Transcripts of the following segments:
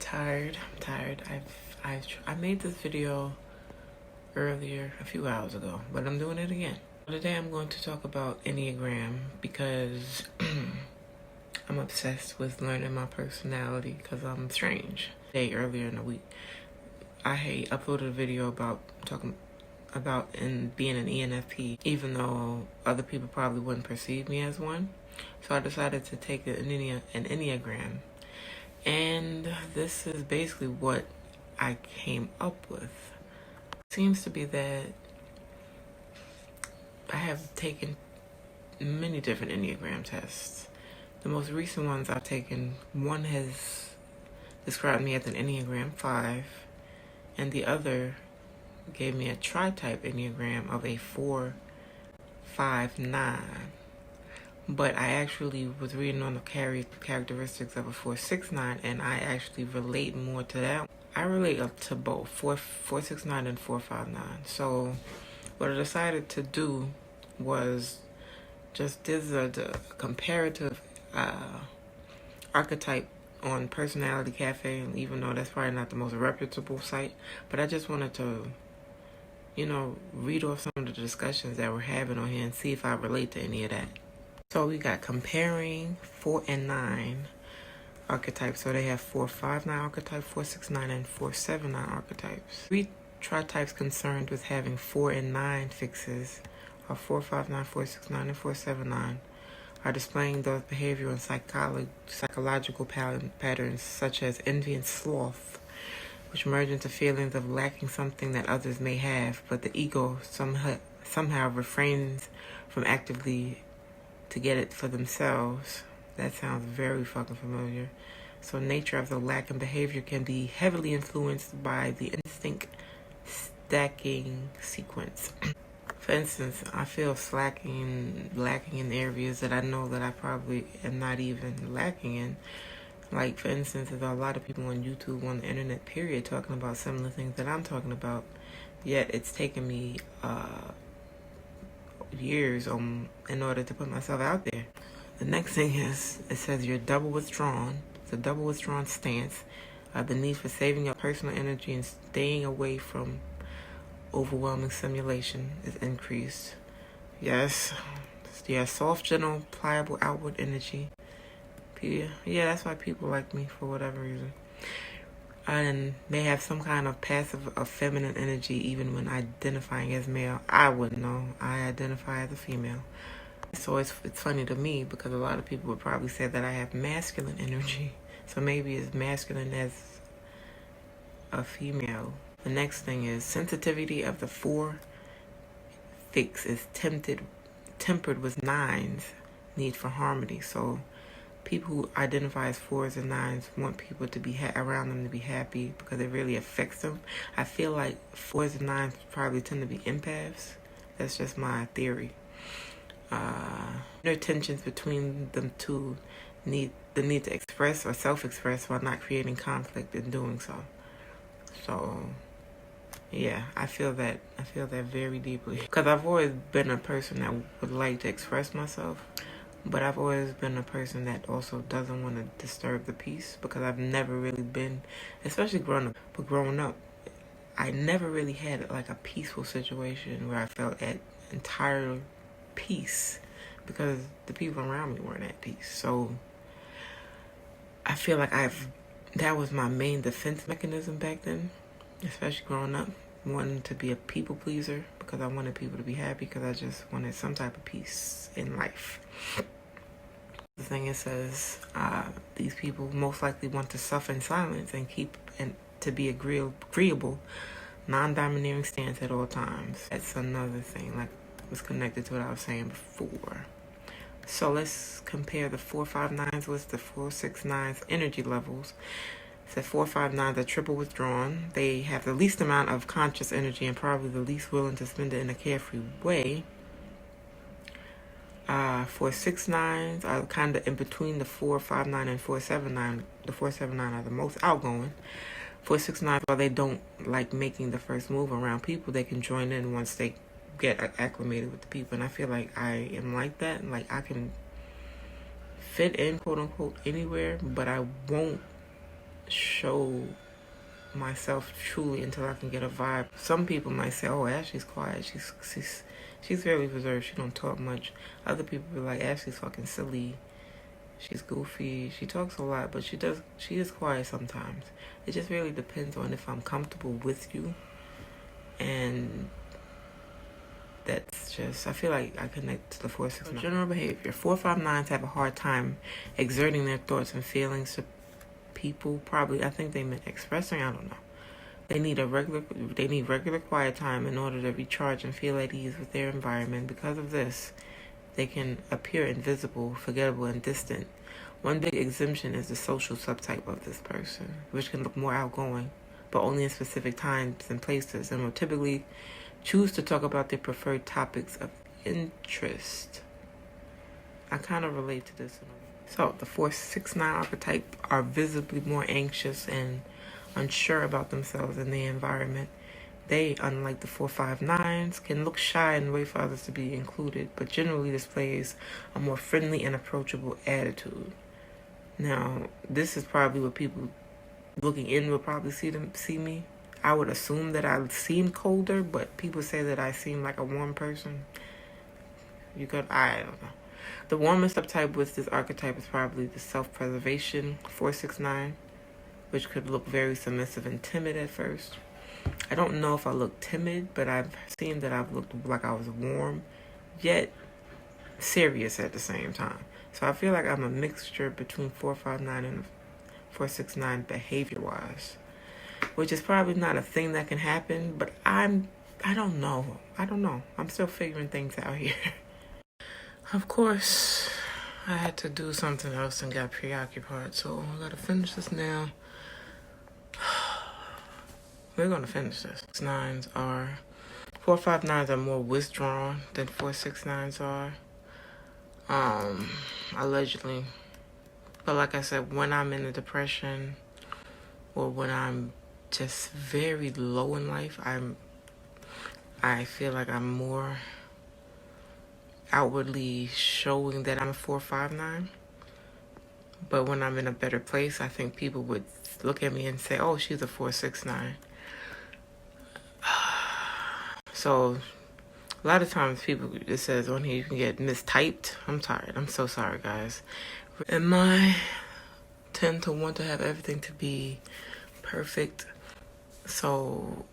tired. I made this video earlier, a few hours ago, but I'm doing it again. Today I'm going to talk about Enneagram because I'm obsessed with learning my personality because I'm strange. Earlier in the week, I uploaded a video about talking about being an ENFP, even though other people probably wouldn't perceive me as one. So I decided to take an Enneagram. And this is basically what I came up with. It seems to be that I have taken many different Enneagram tests. The most recent ones I've taken, one has described me as an Enneagram 5, and the other gave me a tritype Enneagram of a 4, 5, 9. But I actually was reading on the characteristics of a 4, 6, 9, and I actually relate more to that. I relate up to both 4, 6, 9 and 4, 5, 9. So what I decided to do was just the comparative archetype on Personality Cafe, and even though that's probably not the most reputable site, but I just wanted to, read off some of the discussions that we're having on here and see if I relate to any of that. So we got comparing 4 and 9 archetypes. So they have 4, 5, 9 archetype, 4, 6, 9, and 4, 7, 9 archetypes. 3 tritypes concerned with having 4 and 9 fixes are 4, 5, 9, 4, 6, 9, and 4, 7, 9 are displaying those behavioral and psychological patterns such as envy and sloth, which merge into feelings of lacking something that others may have, but the ego somehow refrains from actively to get it for themselves. That sounds very fucking familiar. So nature of the lack in behavior can be heavily influenced by the instinct stacking sequence. For instance, I feel lacking in areas that I know that I probably am not even lacking in. Like, for instance, there's a lot of people on YouTube, on the internet, period, talking about similar things that I'm talking about. Yet it's taken me years in order to put myself out there. The next thing is, it says you're double withdrawn. It's a double withdrawn stance. The need for saving your personal energy and staying away from overwhelming stimulation is increased. Yes, soft, gentle, pliable outward energy. Yeah, that's why people like me for whatever reason. And they have some kind of passive or feminine energy even when identifying as male. I wouldn't know. I identify as a female. So it's funny to me because a lot of people would probably say that I have masculine energy. So maybe it's masculine as a female. The next thing is sensitivity of the 4 fix is tempered with 9's need for harmony. So people who identify as 4s and 9s want people to be around them to be happy because it really affects them. I feel like 4s and 9s probably tend to be empaths. That's just my theory. There are tensions between them two, the need to express or self-express while not creating conflict in doing so. So yeah, I feel that very deeply because I've always been a person that would like to express myself. But I've always been a person that also doesn't want to disturb the peace because I've never really been, especially growing up, I never really had like a peaceful situation where I felt at entire peace because the people around me weren't at peace. So I feel like that was my main defense mechanism back then, especially growing up, wanting to be a people pleaser because I wanted people to be happy because I just wanted some type of peace in life. The thing it says, these people most likely want to suffer in silence and keep to be agreeable, non-domineering stance at all times. That's another thing, like was connected to what I was saying before. So let's compare the 4, 5, 9s with the 4, 6, 9s energy levels. It says 4, 5, 9s are triple withdrawn. They have the least amount of conscious energy and probably the least willing to spend it in a carefree way. 4, 6, 9s are kind of in between the 4, 5, 9 and 4, 7, 9. The 4, 7, 9 are the most outgoing. 4, 6, 9, while they don't like making the first move around people, they can join in once they get acclimated with the people. And I feel like I am like that. Like I can fit in, quote unquote, anywhere, but I won't show myself truly until I can get a vibe. Some people might say, "Oh, Ashley's quiet. She's very reserved. She don't talk much." Other people be like, "Ashley's fucking silly. She's goofy. She talks a lot, but she is quiet sometimes." It just really depends on if I'm comfortable with you, and that's just, I feel like I connect to the 469. General behavior. 459s have a hard time exerting their thoughts and feelings to people. Probably, I think they meant expressing. I don't know. They need regular quiet time in order to recharge and feel at ease with their environment. Because of this, they can appear invisible, forgettable, and distant. One big exemption is the social subtype of this person, which can look more outgoing, but only in specific times and places, and will typically choose to talk about their preferred topics of interest. I kind of relate to this. So, the 469 archetype are visibly more anxious and unsure about themselves and their environment. They, unlike the 459s, can look shy and wait for others to be included, but generally displays a more friendly and approachable attitude. Now, this is probably what people looking in will probably see me. I would assume that I seem colder, but people say that I seem like a warm person. I don't know. The warmest subtype with this archetype is probably the self-preservation 469, which could look very submissive and timid at first. I don't know if I look timid, but I've seen that I've looked like I was warm, yet serious at the same time. So I feel like I'm a mixture between 459 and 469 behavior-wise, which is probably not a thing that can happen, but I don't know. I'm still figuring things out here. Of course, I had to do something else and got preoccupied, so I gotta finish this now. We're gonna finish this. 459s are more withdrawn than 469s are. Allegedly. But like I said, when I'm in a depression or when I'm just very low in life, I feel like I'm more outwardly showing that I'm a 459. But when I'm in a better place, I think people would look at me and say, "Oh, she's a 469." So a lot of times it says on here you can get mistyped. I'm tired. I'm so sorry, guys. And I tend to want to have everything to be perfect. So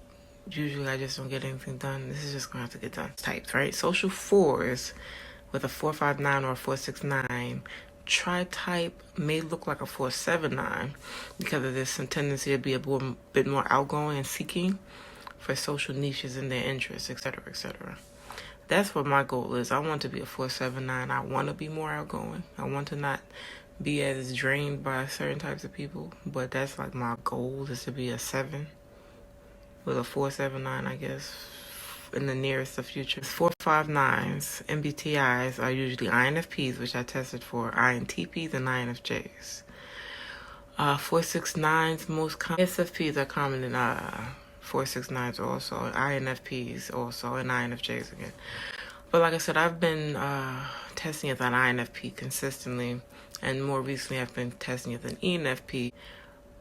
usually I just don't get anything done. This is just going to have to get done. Types, right? Social 4s with a 459 or a 469. Tritype may look like a 479 because of this tendency to be a bit more outgoing and seeking for social niches in their interests, etc., etc. That's what my goal is. I want to be a 479. I want to be more outgoing. I want to not be as drained by certain types of people, but that's like my goal, is to be a 7 with a 479, I guess, in the nearest of future. 459s, MBTIs, are usually INFPs, which I tested for, INTPs, and INFJs. 469s, most common. SFPs are common in 469s also, INFPs also, and INFJs again. But like I said, I've been testing as an INFP consistently, and more recently I've been testing as an ENFP.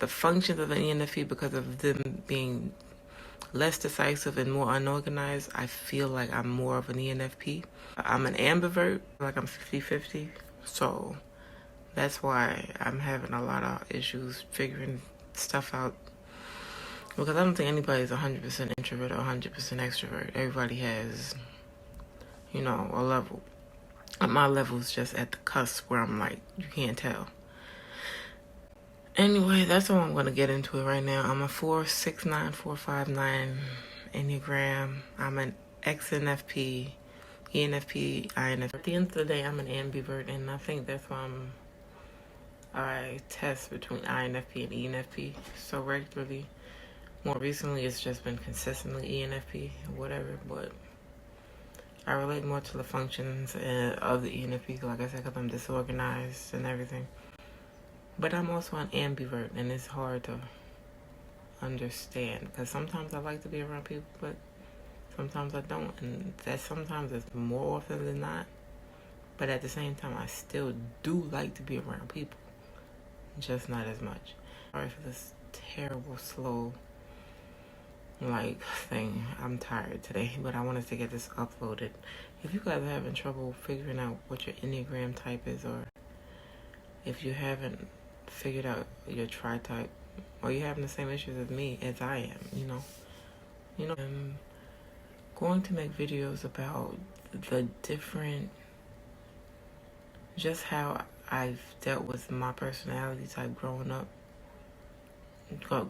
The functions of an ENFP, because of them being less decisive and more unorganized, I feel like I'm more of an ENFP. I'm an ambivert, like I'm 50-50, so that's why I'm having a lot of issues figuring stuff out. Because I don't think anybody's 100% introvert or 100% extrovert. Everybody has, a level. My level's just at the cusp where I'm like, you can't tell. Anyway, that's all I'm going to get into it right now. I'm a 469, 459 Enneagram. I'm an XNFP, ENFP, INFP. At the end of the day, I'm an ambivert, and I think that's why I test between INFP and ENFP so regularly. More recently, it's just been consistently ENFP, whatever, but I relate more to the functions of the ENFP, like I said, because I'm disorganized and everything. But I'm also an ambivert, and it's hard to understand, because sometimes I like to be around people, but sometimes I don't, and that sometimes is more often than not. But at the same time, I still do like to be around people, just not as much. Sorry for this terrible, slow, thing. I'm tired today, but I wanted to get this uploaded. If you guys are having trouble figuring out what your Enneagram type is, or if you haven't figured out your tritype, or you're having the same issues as me, as I am, I'm going to make videos about the different, just how I've dealt with my personality type growing up,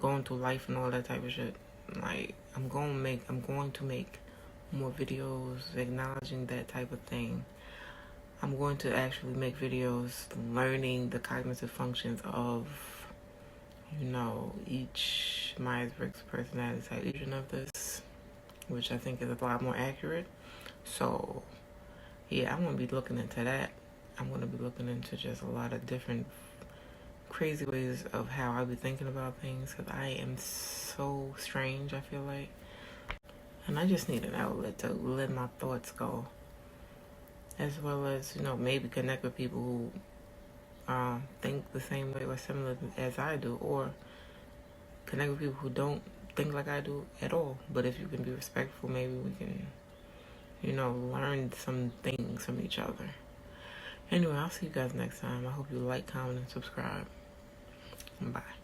going through life and all that type of shit. I'm going to make more videos acknowledging that type of thing. I'm going to actually make videos learning the cognitive functions of, each Myers-Briggs personality type, each one of this, which I think is a lot more accurate. So, yeah, I'm going to be looking into that. I'm going to be looking into just a lot of different crazy ways of how I be thinking about things, because I am so strange, I feel like. And I just need an outlet to let my thoughts go, as well as, maybe connect with people who think the same way or similar as I do, or connect with people who don't think like I do at all. But if you can be respectful, maybe we can, learn some things from each other. Anyway, I'll see you guys next time. I hope you like, comment, and subscribe. Bye.